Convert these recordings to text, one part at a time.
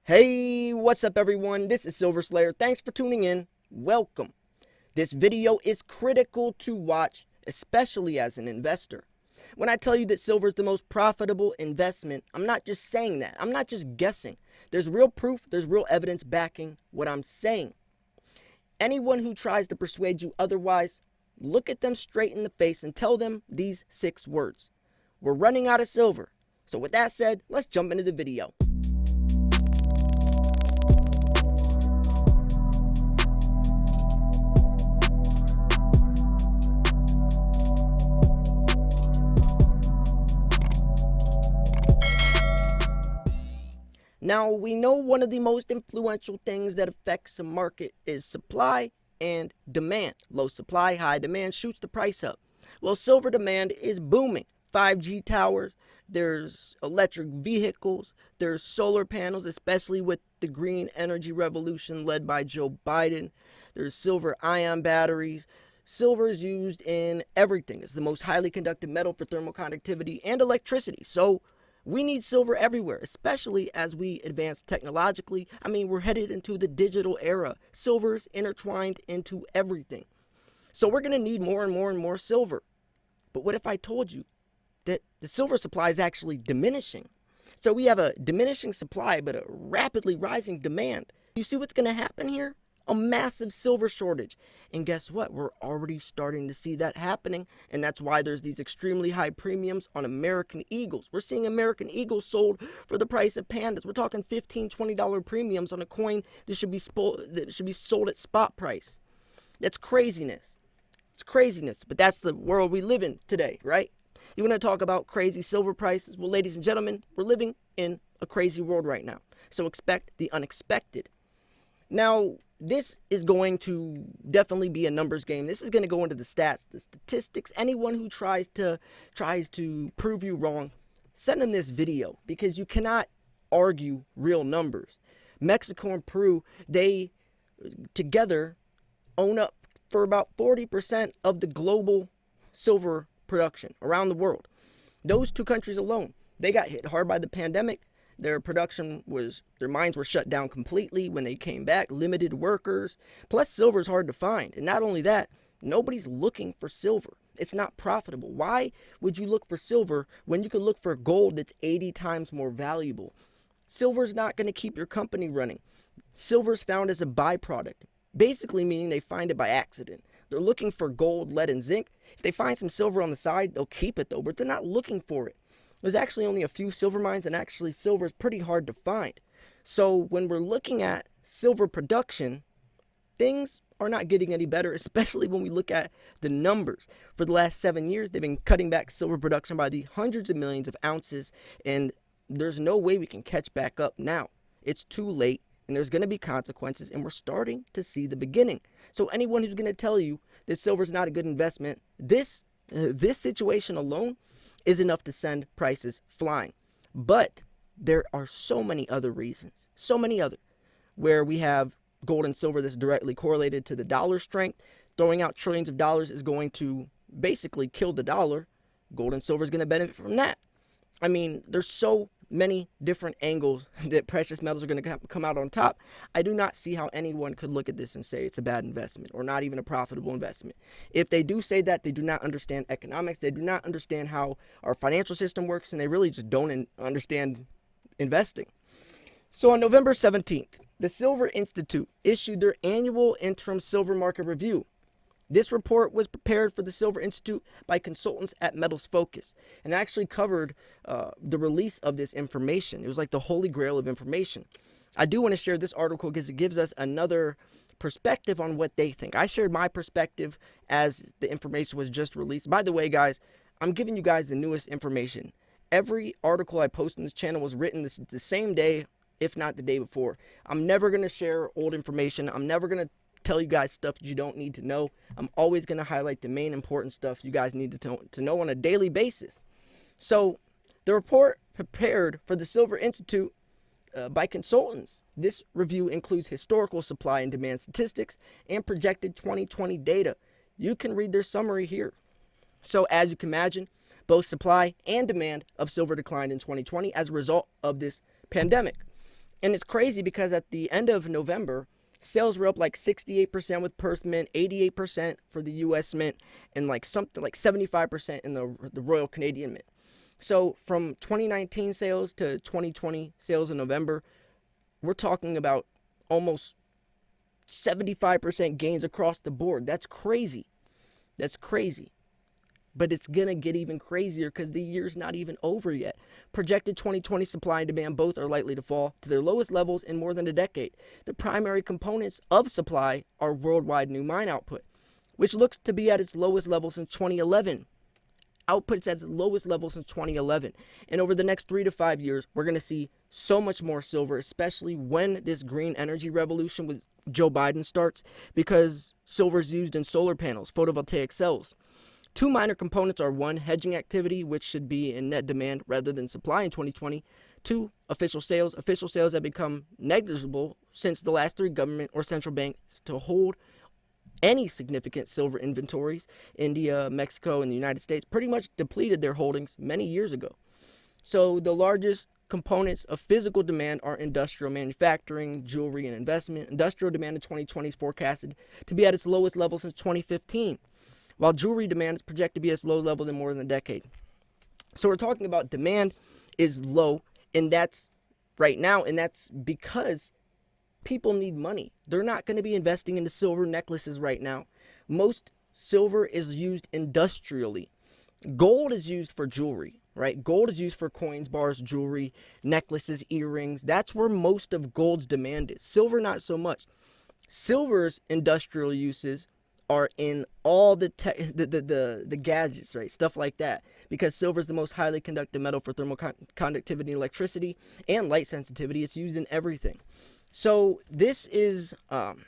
Hey, what's up everyone? This is Silver Slayer. Thanks for tuning in. Welcome. This video is critical to watch, especially as an investor. When I tell you that silver is the most profitable investment, I'm not just saying that. I'm not just guessing. There's real proof, there's real evidence backing what I'm saying. Anyone who tries to persuade you otherwise, look at them straight in the face and tell them these 6 words. We're running out of silver. So with that said, let's jump into the video. Now, we know one of the most influential things that affects a market is supply and demand. Low supply, high demand shoots the price up. Well, silver demand is booming. 5G towers, there's electric vehicles, there's solar panels, especially with the green energy revolution led by Joe Biden. There's silver ion batteries. Silver is used in everything. It's the most highly conductive metal for thermal conductivity and electricity. So we need silver everywhere, especially as we advance technologically. I mean, we're headed into the digital era. Silver's intertwined into everything. So we're going to need more and more and more silver. But what if I told you that the silver supply is actually diminishing? So we have a diminishing supply, but a rapidly rising demand. You see what's going to happen here? A massive silver shortage. And guess what? We're already starting to see that happening. And that's why there's these extremely high premiums on American Eagles. We're seeing American Eagles sold for the price of pandas. We're talking $15, $20 premiums on a coin that should be sold at spot price. That's craziness. It's craziness. But that's the world we live in today, right? You want to talk about crazy silver prices? Well, ladies and gentlemen, we're living in a crazy world right now. So expect the unexpected. Now, this is going to definitely be a numbers game. This is going to go into the stats, the statistics. Anyone who tries to prove you wrong, send them this video because you cannot argue real numbers. Mexico and Peru, they together own up for about 40% of the global silver production around the world. Those 2 countries alone, they got hit hard by the pandemic. Their mines were shut down completely when they came back, limited workers. Plus, silver is hard to find. And not only that, nobody's looking for silver. It's not profitable. Why would you look for silver when you could look for gold that's 80 times more valuable? Silver's not going to keep your company running. Silver's found as a byproduct, basically meaning they find it by accident. They're looking for gold, lead, and zinc. If they find some silver on the side, they'll keep it though, but they're not looking for it. There's actually only a few silver mines, and actually silver is pretty hard to find. So when we're looking at silver production, things are not getting any better, especially when we look at the numbers. For the last 7 years, they've been cutting back silver production by the hundreds of millions of ounces, and there's no way we can catch back up now. It's too late, and there's going to be consequences, and we're starting to see the beginning. So anyone who's going to tell you that silver is not a good investment, this situation alone is enough to send prices flying. But there are so many other reasons, where we have gold and silver that's directly correlated to the dollar strength. Throwing out trillions of dollars is going to basically kill the dollar. Gold and silver is going to benefit from that. I mean, there's so many different angles that precious metals are going to come out on top. I do not see how anyone could look at this and say it's a bad investment or not even a profitable investment. If they do say that, they do not understand economics. They do not understand how our financial system works, and they really just don't understand investing. So on November 17th, the Silver Institute issued their annual interim silver market review. This report was prepared for the Silver Institute by consultants at Metals Focus and actually covered the release of this information. It was like the holy grail of information. I do want to share this article because it gives us another perspective on what they think. I shared my perspective as the information was just released. By the way, guys, I'm giving you guys the newest information. Every article I post on this channel was written the same day, if not the day before. I'm never going to share old information. I'm never going to tell you guys stuff you don't need to know. I'm always going to highlight the main important stuff you guys need to know on a daily basis. So the report prepared for the Silver Institute by consultants. This review includes historical supply and demand statistics and projected 2020 data. You can read their summary here. So as you can imagine, both supply and demand of silver declined in 2020 as a result of this pandemic. And it's crazy because at the end of November, sales were up like 68% with Perth Mint, 88% for the US Mint, and like something like 75% in the Royal Canadian Mint. So from 2019 sales to 2020 sales in November, we're talking about almost 75% gains across the board. That's crazy. That's crazy. But it's going to get even crazier because the year's not even over yet. Projected 2020 supply and demand both are likely to fall to their lowest levels in more than a decade. The primary components of supply are worldwide new mine output, which looks to be at its lowest level since 2011. Output's at its lowest level since 2011. And over the next 3 to 5 years, we're going to see so much more silver, especially when this green energy revolution with Joe Biden starts, because silver is used in solar panels, photovoltaic cells. Two minor components are: one, hedging activity, which should be in net demand rather than supply in 2020. Two, official sales. Official sales have become negligible since the last three government or central banks to hold any significant silver inventories. India, Mexico, and the United States pretty much depleted their holdings many years ago. So the largest components of physical demand are industrial manufacturing, jewelry, and investment. Industrial demand in 2020 is forecasted to be at its lowest level since 2015. While jewelry demand is projected to be at its low level in more than a decade. So we're talking about demand is low, and that's right now, and that's because people need money. They're not going to be investing into silver necklaces right now. Most silver is used industrially. Gold is used for jewelry, right? Gold is used for coins, bars, jewelry, necklaces, earrings. That's where most of gold's demand is. Silver, not so much. Silver's industrial uses are in all the gadgets, right? Stuff like that. Because silver is the most highly conductive metal for thermal conductivity, electricity, and light sensitivity. It's used in everything. So this is, and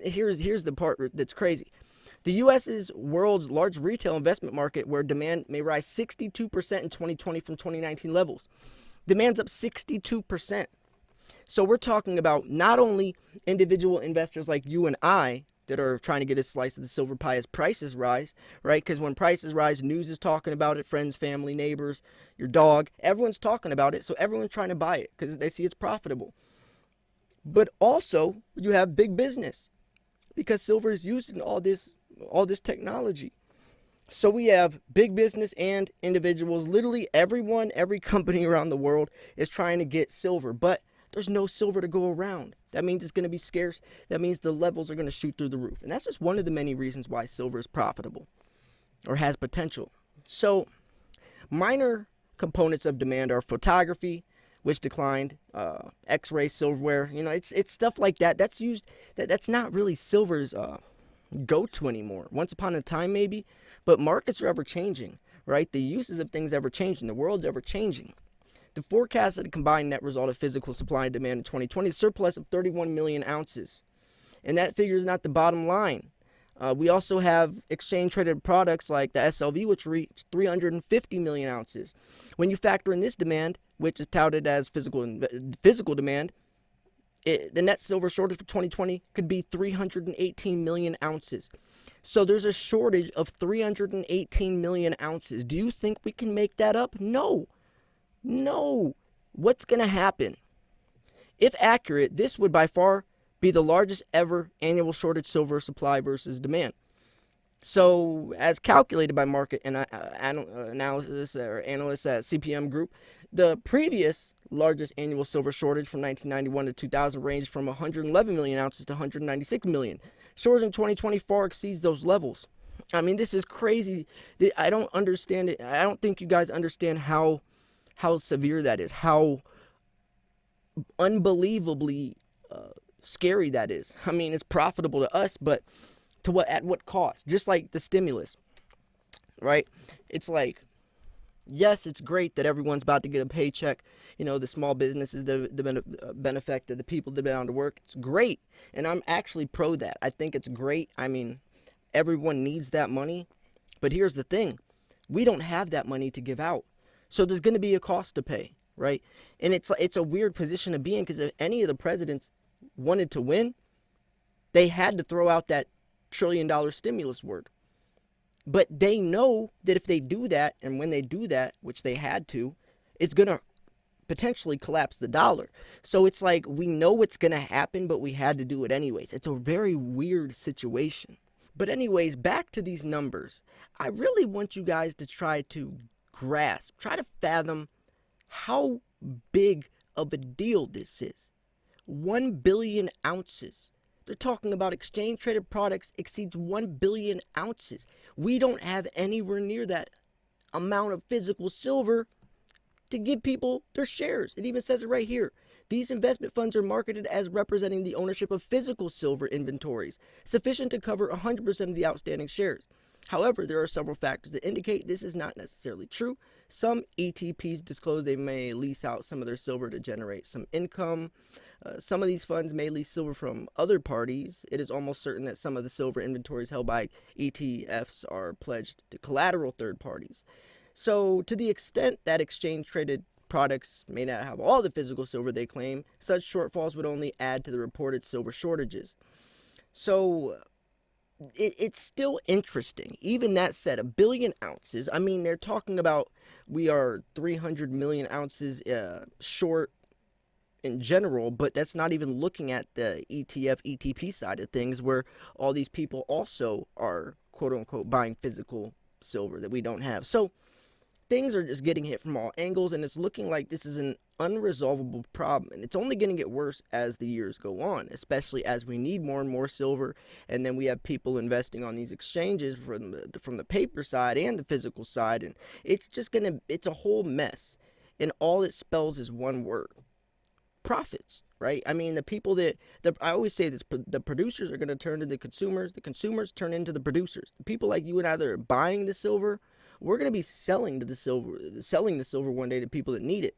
here's the part that's crazy. The U.S. is world's largest retail investment market, where demand may rise 62% in 2020 from 2019 levels. Demand's up 62%. So we're talking about not only individual investors like you and I that are trying to get a slice of the silver pie as prices rise, right? Because when prices rise, news is talking about it, friends, family, neighbors, your dog, everyone's talking about it. So everyone's trying to buy it because they see it's profitable. But also you have big business, because silver is used in all this technology. So we have big business and individuals. Literally everyone, every company around the world is trying to get silver, but there's no silver to go around. That means it's going to be scarce. That means the levels are going to shoot through the roof. And that's just one of the many reasons why silver is profitable or has potential. So minor components of demand are photography, which declined, X-ray, silverware. You know, it's stuff like that. That's used. That's not really silver's go-to anymore. Once upon a time, maybe, but markets are ever changing, right? The uses of things ever changing. The world's ever changing. The forecasted combined net result of physical supply and demand in 2020 is a surplus of 31 million ounces. And that figure is not the bottom line. We also have exchange-traded products like the SLV, which reached 350 million ounces. When you factor in this demand, which is touted as physical demand, the net silver shortage for 2020 could be 318 million ounces. So there's a shortage of 318 million ounces. Do you think we can make that up? No. What's going to happen? If accurate, this would by far be the largest ever annual shortage silver supply versus demand. So, as calculated by market analysis or analysts at CPM Group, the previous largest annual silver shortage from 1991 to 2000 ranged from 111 million ounces to 196 million. Shortage in 2020 far exceeds those levels. I mean, this is crazy. I don't understand it. I don't think you guys understand how severe that is, how unbelievably scary that is. I mean, it's profitable to us, but at what cost? Just like the stimulus, right? It's like, yes, it's great that everyone's about to get a paycheck. You know, the small businesses that have been affected, the people that have been out to work. It's great, and I'm actually pro that. I think it's great. I mean, everyone needs that money, but here's the thing: we don't have that money to give out, so there's going to be a cost to pay, right? And it's a weird position to be in, because if any of the presidents wanted to win, they had to throw out that $1 trillion stimulus word. But they know that if they do that, and when they do that, which they had to, it's going to potentially collapse the dollar. So it's like we know what's going to happen, but we had to do it anyways. It's a very weird situation. But anyways, back to these numbers. I really want you guys to try to grasp, try to fathom how big of a deal this is. 1 billion ounces. They're talking about exchange traded products exceeds 1 billion ounces. We don't have anywhere near that amount of physical silver to give people their shares. It even says it right here. These investment funds are marketed as representing the ownership of physical silver inventories, sufficient to cover 100% of the outstanding shares. However, there are several factors that indicate this is not necessarily true. Some ETPs disclose they may lease out some of their silver to generate some income. Some of these funds may lease silver from other parties. It is almost certain that some of the silver inventories held by ETFs are pledged to collateral third parties. So, to the extent that exchange-traded products may not have all the physical silver they claim, such shortfalls would only add to the reported silver shortages. So, it's still interesting. Even that said, 1 billion ounces. I mean, they're talking about we are 300 million ounces short in general, but that's not even looking at the ETF, ETP side of things, where all these people also are quote unquote buying physical silver that we don't have. So things are just getting hit from all angles, and it's looking like this is an unresolvable problem, and it's only going to get worse as the years go on, especially as we need more and more silver, and then we have people investing on these exchanges from the paper side and the physical side, and it's a whole mess, and all it spells is one word: profits. Right? I mean, I always say this: the producers are going to turn into the consumers turn into the producers. The people like you and I that are buying the silver, we're going to be selling the silver one day to people that need it.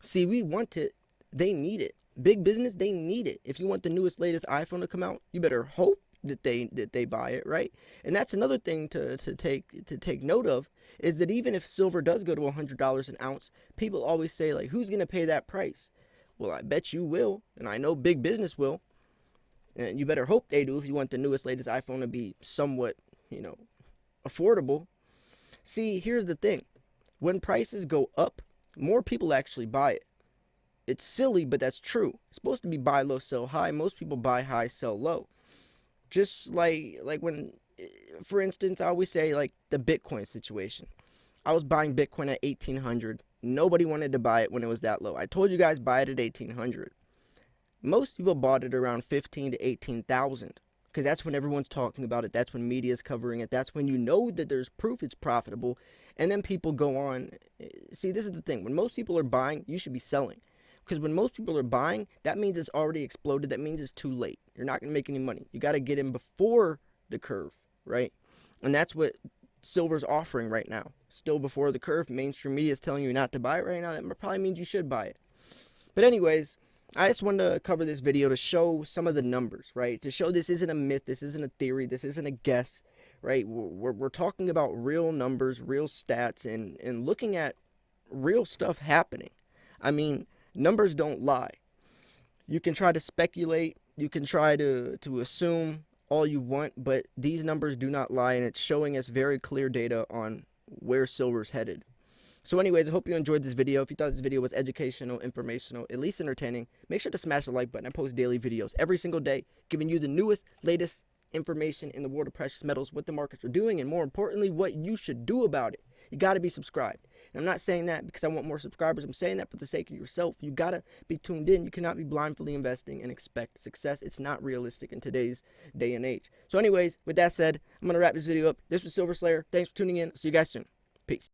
See, we want it, they need it. Big business, they need it. If you want the newest, latest iPhone to come out, you better hope that they buy it, right? And that's another thing to take note of, is that even if silver does go to $100 an ounce, people always say, like, who's going to pay that price? Well, I bet you will, and I know big business will. And you better hope they do if you want the newest, latest iPhone to be somewhat, affordable. See, here's the thing. When prices go up, more people actually buy it. It's silly, but that's true. It's supposed to be buy low, sell high. Most people buy high, sell low. Just like when, for instance, I always say, like, the Bitcoin situation. I was buying Bitcoin at 1,800. Nobody wanted to buy it when it was that low. I told you guys buy it at 1,800. Most people bought it around 15 to 18,000. Because that's when everyone's talking about it. That's when media is covering it. That's when you know that there's proof it's profitable. And then people go on. See, this is the thing. When most people are buying, you should be selling. Because when most people are buying, that means it's already exploded. That means it's too late. You're not going to make any money. You got to get in before the curve, right? And that's what silver's offering right now. Still before the curve. Mainstream media is telling you not to buy it right now. That probably means you should buy it. But anyways, I just wanted to cover this video to show some of the numbers, right? To show this isn't a myth, this isn't a theory, this isn't a guess, right? We're talking about real numbers, real stats, and looking at real stuff happening. I mean, numbers don't lie. You can try to speculate, you can try to assume all you want, but these numbers do not lie, and it's showing us very clear data on where silver's headed. So anyways, I hope you enjoyed this video. If you thought this video was educational, informational, at least entertaining, make sure to smash the like button. I post daily videos every single day, giving you the newest, latest information in the world of precious metals, what the markets are doing, and more importantly, what you should do about it. You got to be subscribed. And I'm not saying that because I want more subscribers. I'm saying that for the sake of yourself. You got to be tuned in. You cannot be blindly investing and expect success. It's not realistic in today's day and age. So anyways, with that said, I'm going to wrap this video up. This was Silver Slayer. Thanks for tuning in. See you guys soon. Peace.